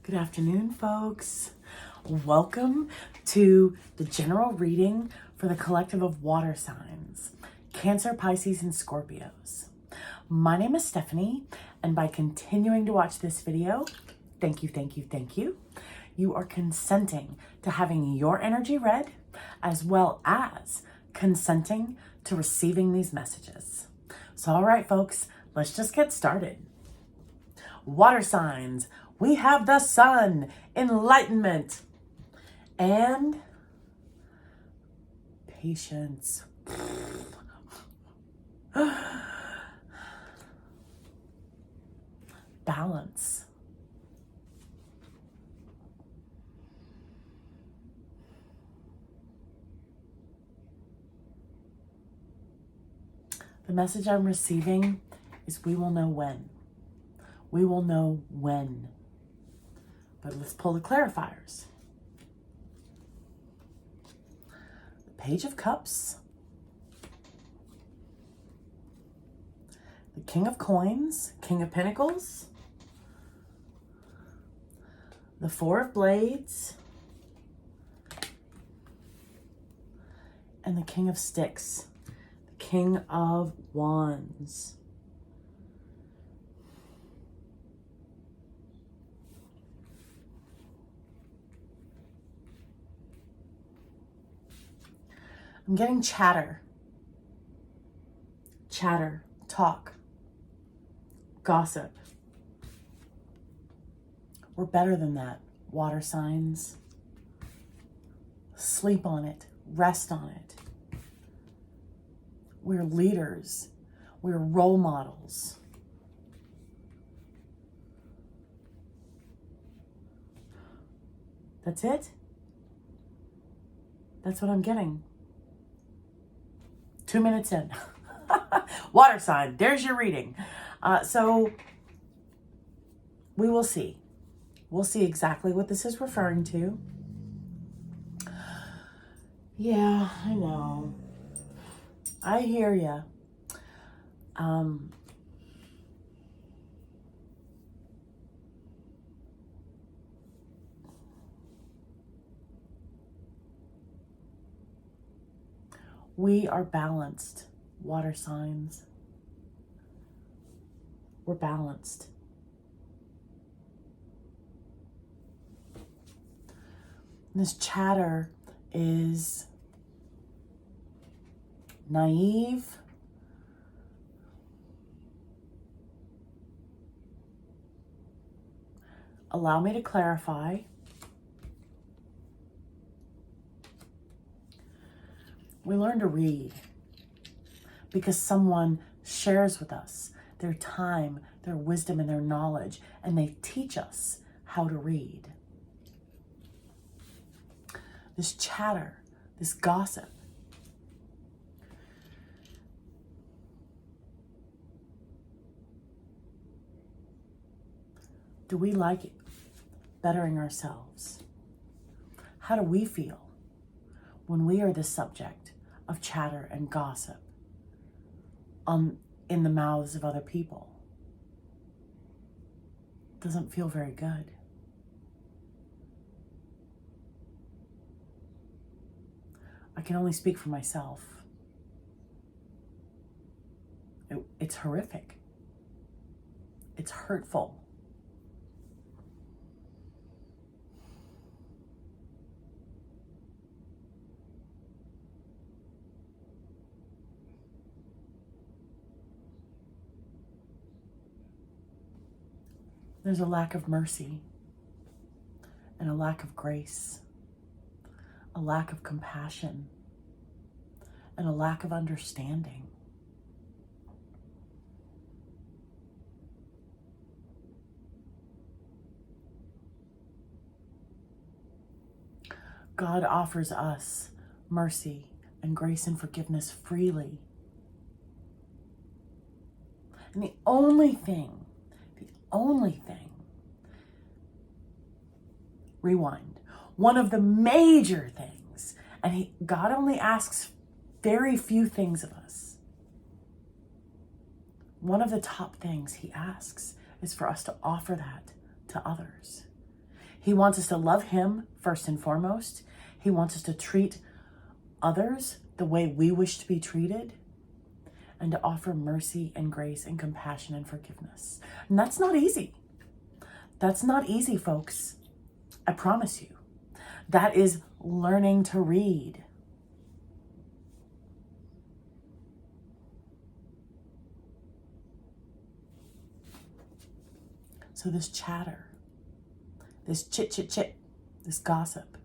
Good afternoon, folks. Welcome to the general reading for the collective of water signs, Cancer, Pisces, and Scorpios. My name is Stephanie, and by continuing to watch this video, thank you, you are consenting to having your energy read, as well as consenting to receiving these messages. So, all right, folks, let's just get started. Water signs. We have the sun, enlightenment, and patience. Balance. The message I'm receiving is we will know when. We will know when. But let's pull the clarifiers. The Page of Cups. The King of Coins, King of Pentacles. The Four of Blades. And the King of Sticks, the King of Wands. I'm getting chatter, talk, gossip. We're better than that, water signs. Sleep on it, rest on it. We're leaders, we're role models. That's it? That's what I'm getting. 2 minutes in. Water sign, there's your reading. So we will see. We'll see exactly what this is referring to. Yeah, I know. I hear ya. We are balanced, water signs. We're balanced. This chatter is naive, allow me to clarify. We learn to read because someone shares with us their time, their wisdom, and their knowledge, and they teach us how to read. This chatter, this gossip, do we like bettering ourselves? How do we feel when we are the subject of chatter and gossip in the mouths of other people? Doesn't feel very good. I can only speak for myself. It's horrific. It's hurtful. There's a lack of mercy and a lack of grace, a lack of compassion, and a lack of understanding. God offers us mercy and grace and forgiveness freely. And the only thing, rewind, one of the major things, and God only asks very few things of us. One of the top things he asks is for us to offer that to others. He wants us to love him first and foremost. He wants us to treat others the way we wish to be treated, and to offer mercy and grace and compassion and forgiveness. And that's not easy. That's not easy, folks. I promise you. That is learning to read. So this chatter, this chit, this gossip,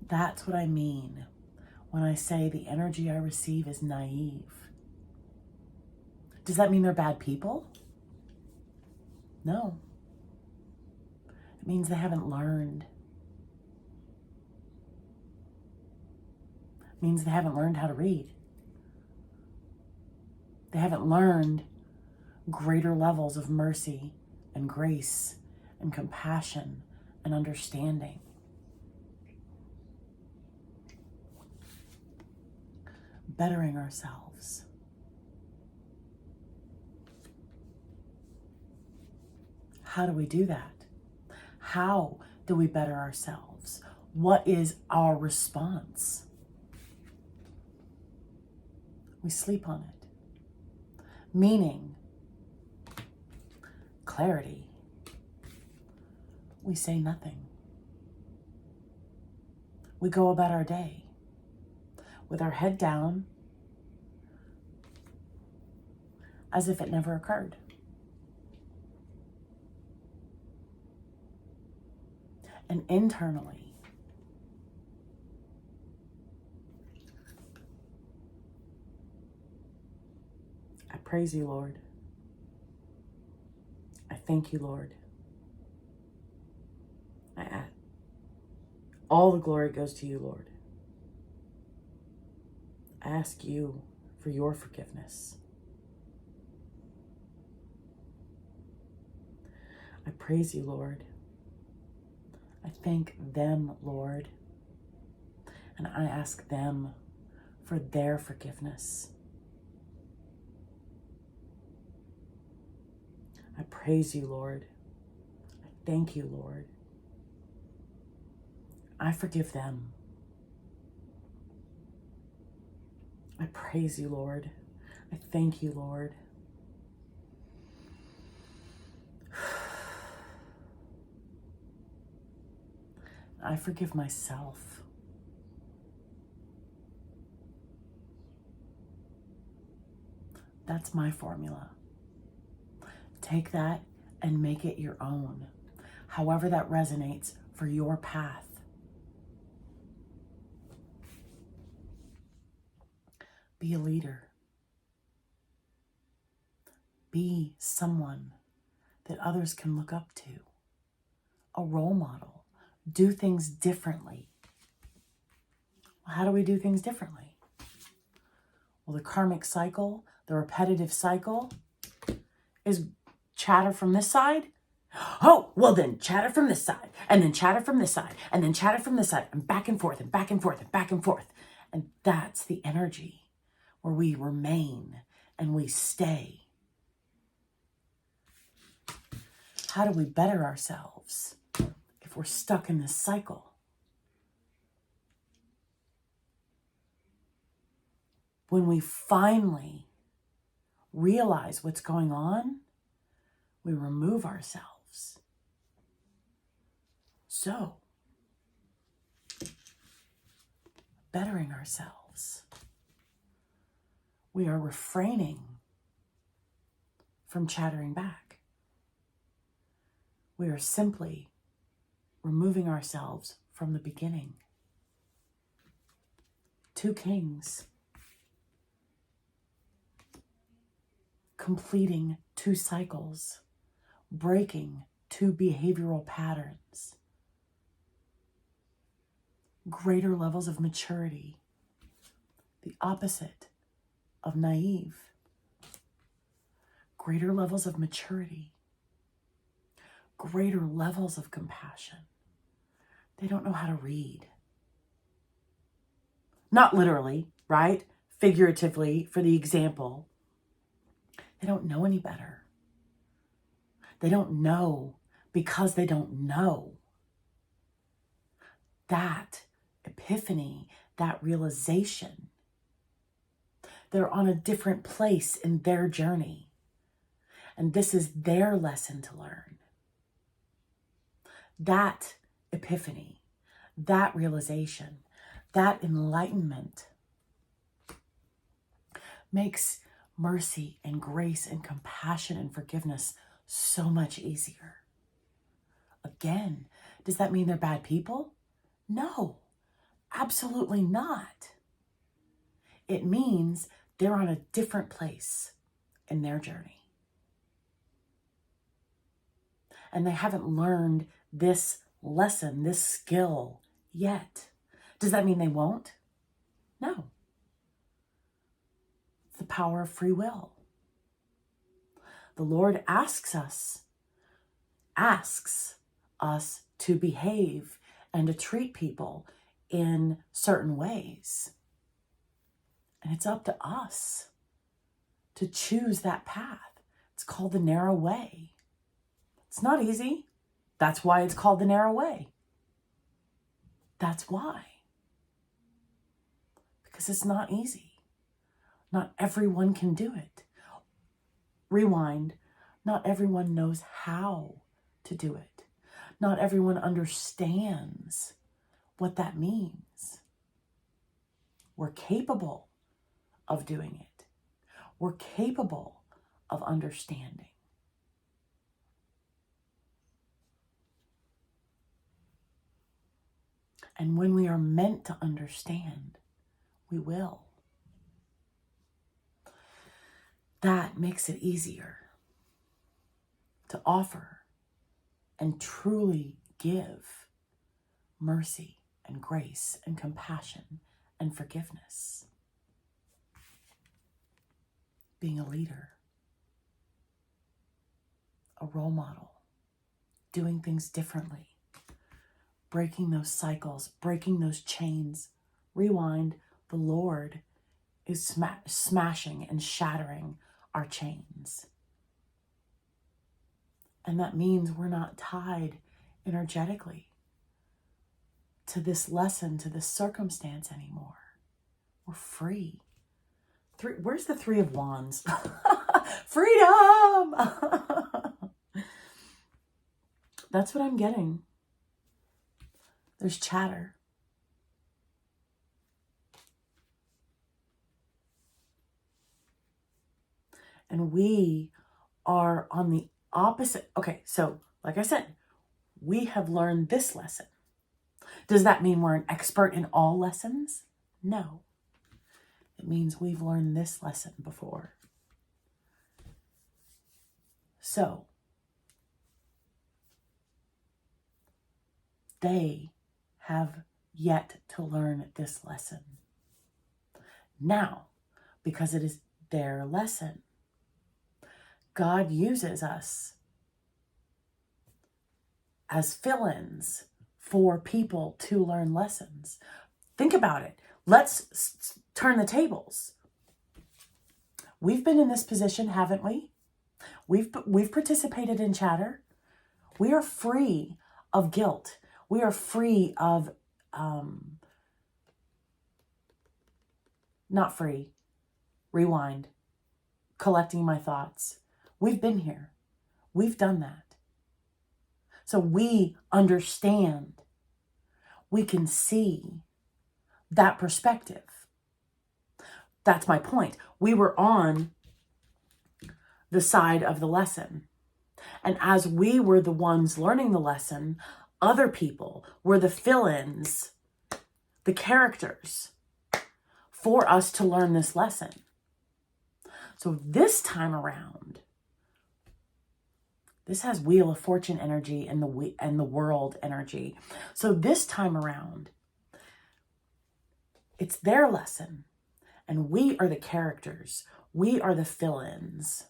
that's what I mean when I say the energy I receive is naive. Does that mean they're bad people? No. It means they haven't learned. It means they haven't learned how to read. They haven't learned greater levels of mercy and grace and compassion and understanding. Bettering ourselves. How do we do that? How do we better ourselves? What is our response? We sleep on it. Meaning, clarity. We say nothing. We go about our day with our head down as if it never occurred. And internally, I praise you, Lord. I thank you, Lord. All the glory goes to you, Lord. I ask you for your forgiveness. I praise you, Lord. I thank them, Lord. And I ask them for their forgiveness. I praise you, Lord. I thank you, Lord. I forgive them. I praise you, Lord. I thank you, Lord. I forgive myself. That's my formula. Take that and make it your own, however that resonates for your path. Be a leader. Be someone that others can look up to. A role model. Do things differently. Well, how do we do things differently? Well, the karmic cycle, the repetitive cycle, is chatter from this side. Oh, well then chatter from this side, and then chatter from this side, and then chatter from this side, and back and forth, and back and forth, and back and forth. And that's the energy where we remain and we stay. How do we better ourselves if we're stuck in this cycle? When we finally realize what's going on, we remove ourselves. So, bettering ourselves. We are refraining from chattering back. We are simply removing ourselves from the beginning. 2 kings. Completing 2 cycles. Breaking 2 behavioral patterns. Greater levels of maturity. The opposite of naive. Greater levels of maturity. Greater levels of compassion. They don't know how to read. Not literally, right? Figuratively, for the example. They don't know any better. They don't know because they don't know. That epiphany, that realization, they're on a different place in their journey. And this is their lesson to learn. That epiphany, that realization, that enlightenment makes mercy and grace and compassion and forgiveness so much easier. Again, does that mean they're bad people? No, absolutely not. It means they're on a different place in their journey. And they haven't learned this lesson, this skill yet. Does that mean they won't? No. It's the power of free will. The Lord asks us to behave and to treat people in certain ways. And it's up to us to choose that path. It's called the narrow way. It's not easy. That's why it's called the narrow way. That's why. Because it's not easy. Not everyone can do it. Rewind. Not everyone knows how to do it. Not everyone understands what that means. We're capable of doing it. We're capable of understanding. And when we are meant to understand, we will. That makes it easier to offer and truly give mercy and grace and compassion and forgiveness. Being a leader, a role model, doing things differently, breaking those cycles, breaking those chains. Rewind, the Lord is smashing and shattering our chains. And that means we're not tied energetically to this lesson, to this circumstance anymore. We're free. Where's the Three of Wands? Freedom! That's what I'm getting. There's chatter. And we are on the opposite. Okay, so like I said, we have learned this lesson. Does that mean we're an expert in all lessons? No. It means we've learned this lesson before. So, they have yet to learn this lesson. Now, because it is their lesson, God uses us as fill-ins for people to learn lessons. Think about it. Let's turn the tables. We've been in this position, haven't we? We've participated in chatter. We are free of guilt. We are free of, not free, rewind, collecting my thoughts. We've been here. We've done that. So we understand. We can see that perspective. That's my point. We were on the side of the lesson. And as we were the ones learning the lesson, other people were the fill-ins, the characters for us to learn this lesson. So this time around, this has Wheel of Fortune energy and the world energy. So this time around, it's their lesson. And we are the characters. We are the fill-ins.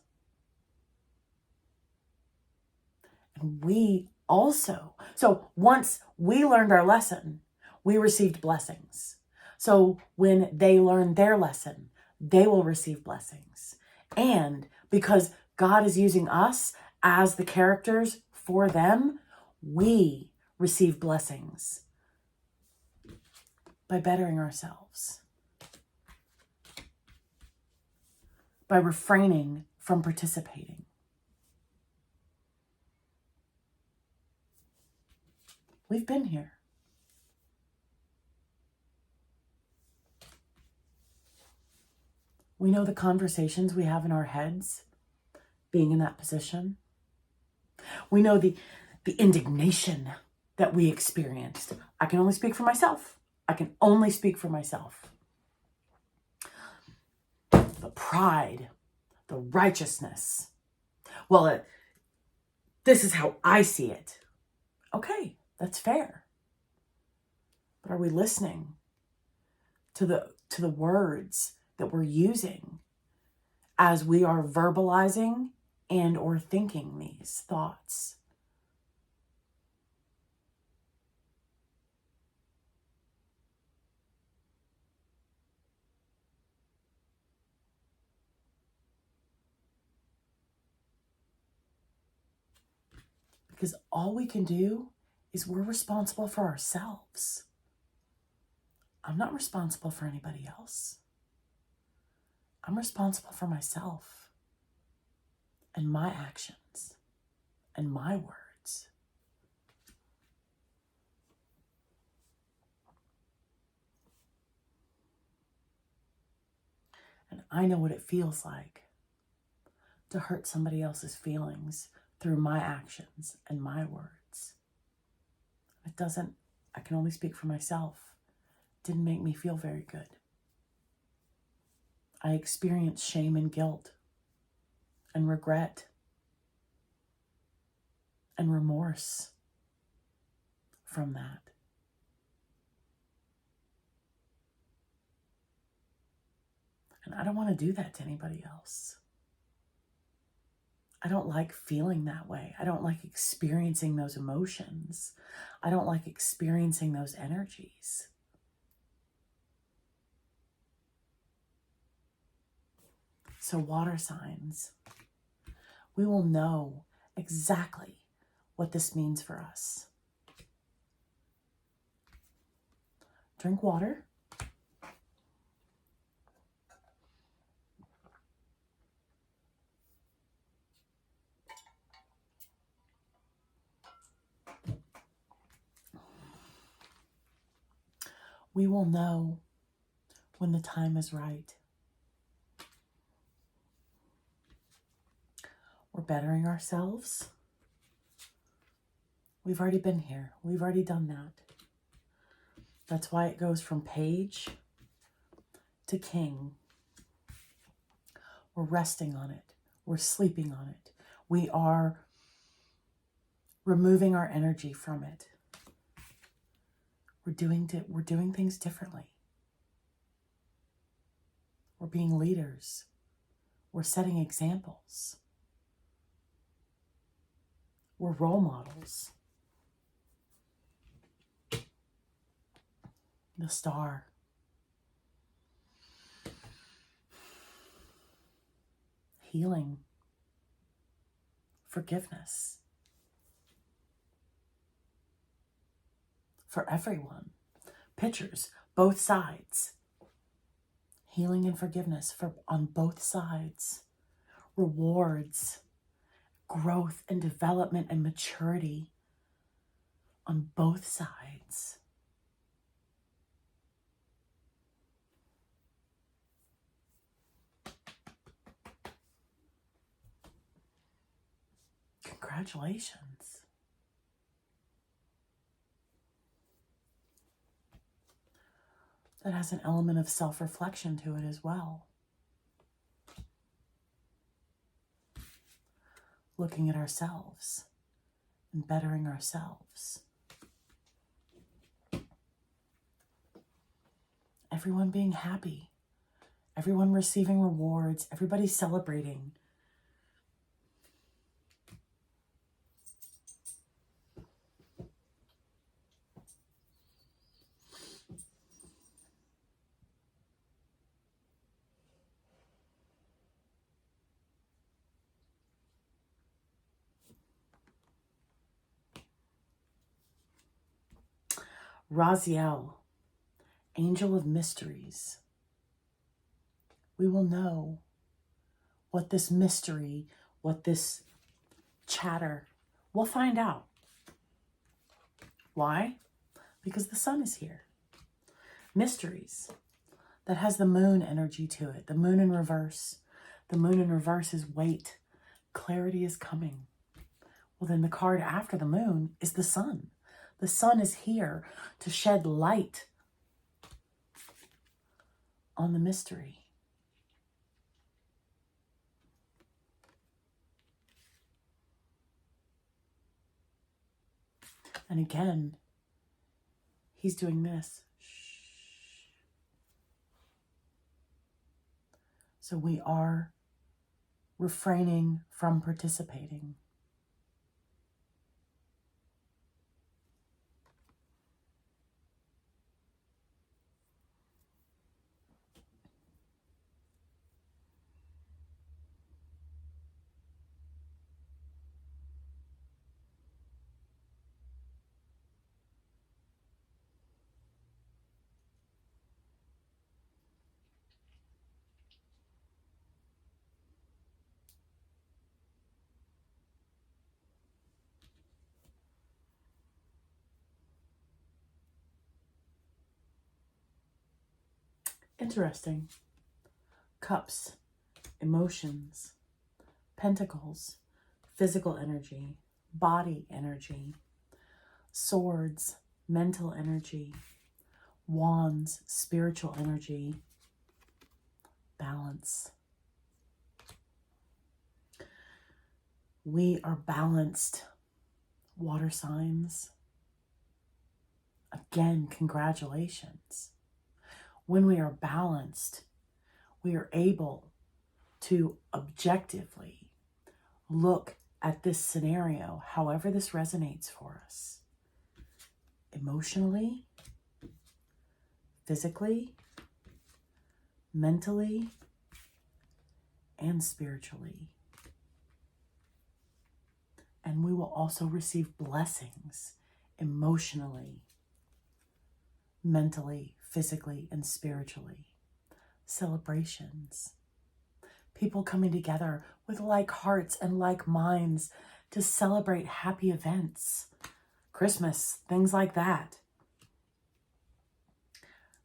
And we also, so once we learned our lesson, we received blessings. So when they learn their lesson, they will receive blessings. And because God is using us as the characters for them, we receive blessings by bettering ourselves, by refraining from participating. We've been here. We know the conversations we have in our heads being in that position. We know the indignation that we experienced. I can only speak for myself. The pride, the righteousness. Well, this is how I see it. Okay, that's fair. But are we listening to the words that we're using as we are verbalizing and or thinking these thoughts? Because all we can do is we're responsible for ourselves. I'm not responsible for anybody else. I'm responsible for myself and my actions and my words. And I know what it feels like to hurt somebody else's feelings through my actions and my words. I can only speak for myself. It didn't make me feel very good. I experienced shame and guilt and regret and remorse from that. And I don't want to do that to anybody else. I don't like feeling that way. I don't like experiencing those emotions. I don't like experiencing those energies. So water signs, we will know exactly what this means for us. Drink water. We will know when the time is right. We're bettering ourselves. We've already been here. We've already done that. That's why it goes from page to king. We're resting on it. We're sleeping on it. We are removing our energy from it. We're doing things differently. We're being leaders. We're setting examples. We're role models. The star. Healing. Forgiveness. For everyone. Pictures, both sides. Healing and forgiveness on both sides. Rewards. Growth and development and maturity on both sides. Congratulations. That has an element of self-reflection to it as well. Looking at ourselves and bettering ourselves. Everyone being happy. Everyone receiving rewards. Everybody celebrating. Raziel, angel of mysteries. We will know what this mystery, what this chatter, we'll find out. Why? Because the sun is here. Mysteries. That has the moon energy to it. The moon in reverse. The moon in reverse is wait. Clarity is coming. Well, then the card after the moon is the sun. The sun is here to shed light on the mystery. And again, he's doing this. So we are refraining from participating. Interesting. Cups, emotions, pentacles, physical energy, body energy, swords, mental energy, wands, spiritual energy, balance. We are balanced, water signs. Again, congratulations. When we are balanced, we are able to objectively look at this scenario, however this resonates for us, emotionally, physically, mentally, and spiritually. And we will also receive blessings emotionally, mentally, physically, and spiritually. Celebrations. People coming together with like hearts and like minds to celebrate happy events. Christmas, things like that.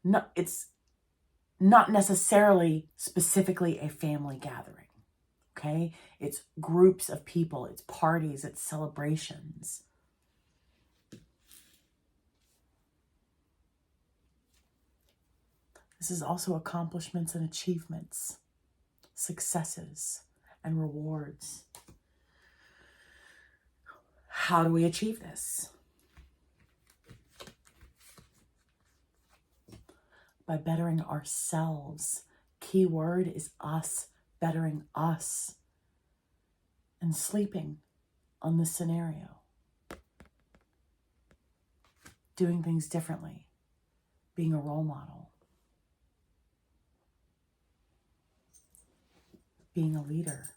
No, it's not necessarily specifically a family gathering, okay? It's groups of people, it's parties, it's celebrations. This is also accomplishments and achievements, successes and rewards. How do we achieve this? By bettering ourselves. Key word is us, bettering us. And sleeping on this scenario. Doing things differently. Being a role model. Being a leader.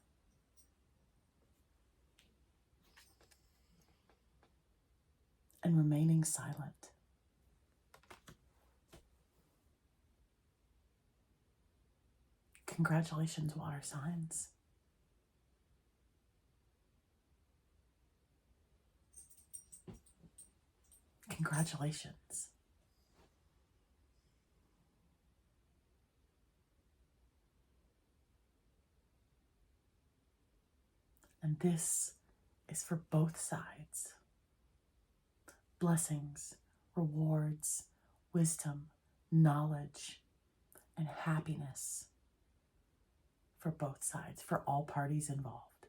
And remaining silent. Congratulations, water signs. Congratulations. And this is for both sides. Blessings, rewards, wisdom, knowledge, and happiness for both sides, for all parties involved.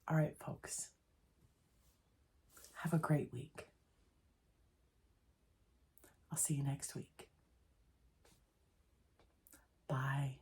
All right, folks. Have a great week. I'll see you next week. Bye.